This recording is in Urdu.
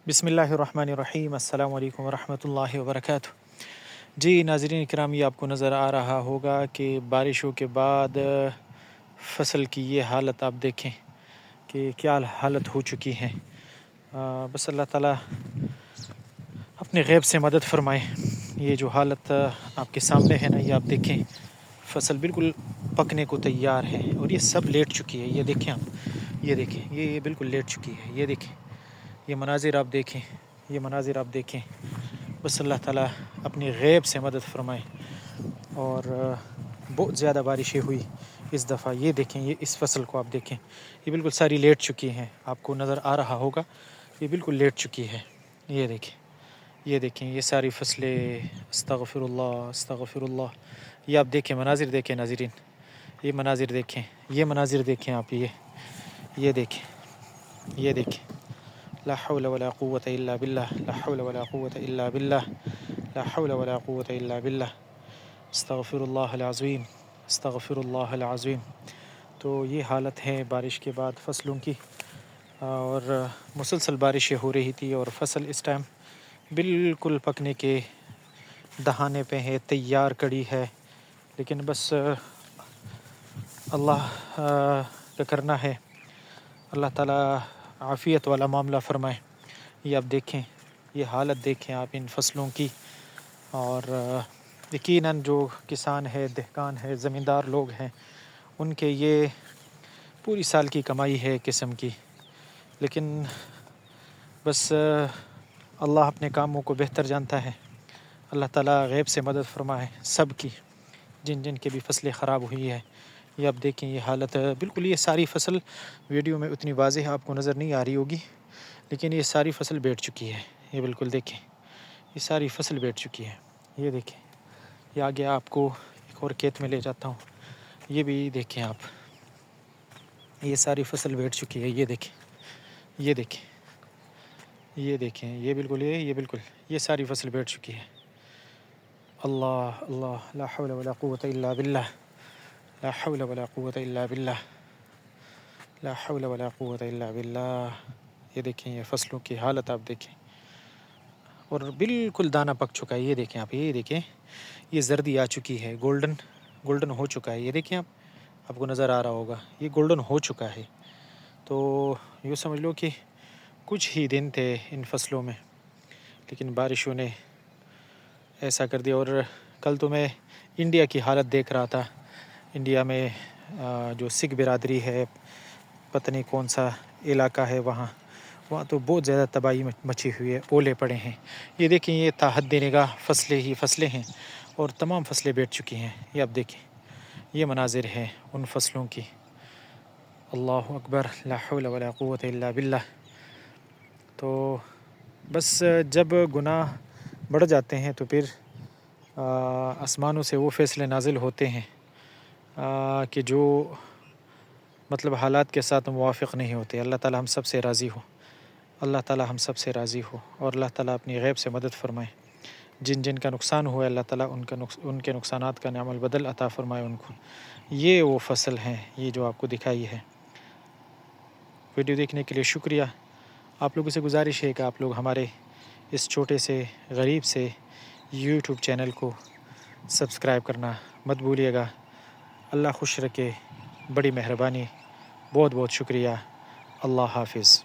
بسم اللہ الرحمن الرحیم۔ السلام علیکم ورحمۃ اللہ وبرکاتہ۔ جی ناظرین کرام، یہ آپ کو نظر آ رہا ہوگا کہ بارشوں کے بعد فصل کی یہ حالت آپ دیکھیں کہ کیا حالت ہو چکی ہے۔ بس اللہ تعالیٰ اپنے غیب سے مدد فرمائے۔ یہ جو حالت آپ کے سامنے ہے نا، یہ آپ دیکھیں، فصل بالکل پکنے کو تیار ہے اور یہ سب لیٹ چکی ہے۔ یہ دیکھیں آپ، یہ دیکھیں، یہ بالکل لیٹ چکی ہے۔ یہ دیکھیں، یہ مناظر آپ دیکھیں، یہ مناظر آپ دیکھیں۔ بس اللہ تعالیٰ اپنی غیب سے مدد فرمائے۔ اور بہت زیادہ بارشیں ہوئی اس دفعہ۔ یہ دیکھیں، یہ اس فصل کو آپ دیکھیں، یہ بالکل ساری لیٹ چکی ہیں۔ آپ کو نظر آ رہا ہوگا یہ بالکل لیٹ چکی ہے۔ یہ دیکھیں، یہ دیکھیں، یہ ساری فصلیں، استغفر اللہ استغفر اللہ۔ یہ آپ دیکھیں، مناظر دیکھیں ناظرین، یہ مناظر دیکھیں، یہ مناظر دیکھیں آپ، یہ دیکھیں، یہ دیکھیں۔ لا حول ولا قوة الا باللہ، لا حول ولا قوة الا باللہ، لا حول ولا قوة الا باللہ، استغفر اللہ العظیم استغفر اللہ العظیم۔ تو یہ حالت ہے بارش کے بعد فصلوں کی، اور مسلسل بارشیں ہو رہی تھی اور فصل اس ٹائم بالکل پکنے کے دہانے پہ ہے، تیار کڑی ہے۔ لیکن بس اللہ کا کرنا ہے، اللہ تعالیٰ عافیت والا معاملہ فرمائے۔ یہ آپ دیکھیں، یہ حالت دیکھیں آپ ان فصلوں کی۔ اور یقیناً جو کسان ہے، دہقان ہے، زمیندار لوگ ہیں، ان کے یہ پوری سال کی کمائی ہے قسم کی۔ لیکن بس اللہ اپنے کاموں کو بہتر جانتا ہے۔ اللہ تعالیٰ غیب سے مدد فرمائے سب کی، جن جن کے بھی فصلیں خراب ہوئی ہے۔ یہ آپ دیکھیں، یہ حالت بالکل، یہ ساری فصل ویڈیو میں اتنی واضح آپ کو نظر نہیں آ رہی ہوگی، لیکن یہ ساری فصل بیٹھ چکی ہے۔ یہ بالکل دیکھیں، یہ ساری فصل بیٹھ چکی ہے۔ یہ دیکھیں، یہ آگے آپ کو ایک اور کھیت میں لے جاتا ہوں، یہ بھی دیکھیں آپ، یہ ساری فصل بیٹھ چکی ہے۔ یہ دیکھیں، یہ دیکھیں، یہ دیکھیں، یہ بالکل، یہ بالکل، یہ ساری فصل بیٹھ چکی ہے۔ اللہ اللہ، لا حول ولا قوة الا باللہ، لا حول ولا قوة الا باللہ، لا حول ولا قوة الا باللہ۔ یہ دیکھیں، یہ فصلوں کی حالت آپ دیکھیں، اور بالکل دانہ پک چکا ہے۔ یہ دیکھیں آپ، یہ دیکھیں، یہ زردی آ چکی ہے، گولڈن ہو چکا ہے۔ یہ دیکھیں آپ کو نظر آ رہا ہوگا، یہ گولڈن ہو چکا ہے۔ تو یوں سمجھ لو کہ کچھ ہی دن تھے ان فصلوں میں، لیکن بارشوں نے ایسا کر دیا۔ اور کل تو میں انڈیا کی حالت دیکھ رہا تھا۔ انڈیا میں جو سکھ برادری ہے، پتہ نہیں کون سا علاقہ ہے، وہاں تو بہت زیادہ تباہی مچی ہوئی ہے، اولے پڑے ہیں۔ یہ دیکھیں، یہ تا حد نگاہ فصلیں ہی فصلیں ہیں، اور تمام فصلیں بیٹھ چکی ہیں۔ یہ آپ دیکھیں، یہ مناظر ہیں ان فصلوں کی۔ اللہ اکبر، لا حول ولا قوة الا باللہ۔ تو بس جب گناہ بڑھ جاتے ہیں تو پھر آسمانوں سے وہ فیصلے نازل ہوتے ہیں کہ جو مطلب حالات کے ساتھ موافق نہیں ہوتے۔ اللہ تعالیٰ ہم سب سے راضی ہو، اللہ تعالیٰ ہم سب سے راضی ہو، اور اللہ تعالیٰ اپنی غیب سے مدد فرمائے۔ جن جن کا نقصان ہوا ہے، اللہ تعالیٰ ان کے نقصانات کا نعم البدل عطا فرمائے ان کو۔ یہ وہ فصل ہیں، یہ جو آپ کو دکھائی ہے۔ ویڈیو دیکھنے کے لیے شکریہ۔ آپ لوگوں سے گزارش ہے کہ آپ لوگ ہمارے اس چھوٹے سے غریب سے یوٹیوب چینل کو سبسکرائب کرنا مت بھولیے گا۔ اللہ خوش رکھے، بڑی مہربانی، بہت بہت شکریہ۔ اللہ حافظ۔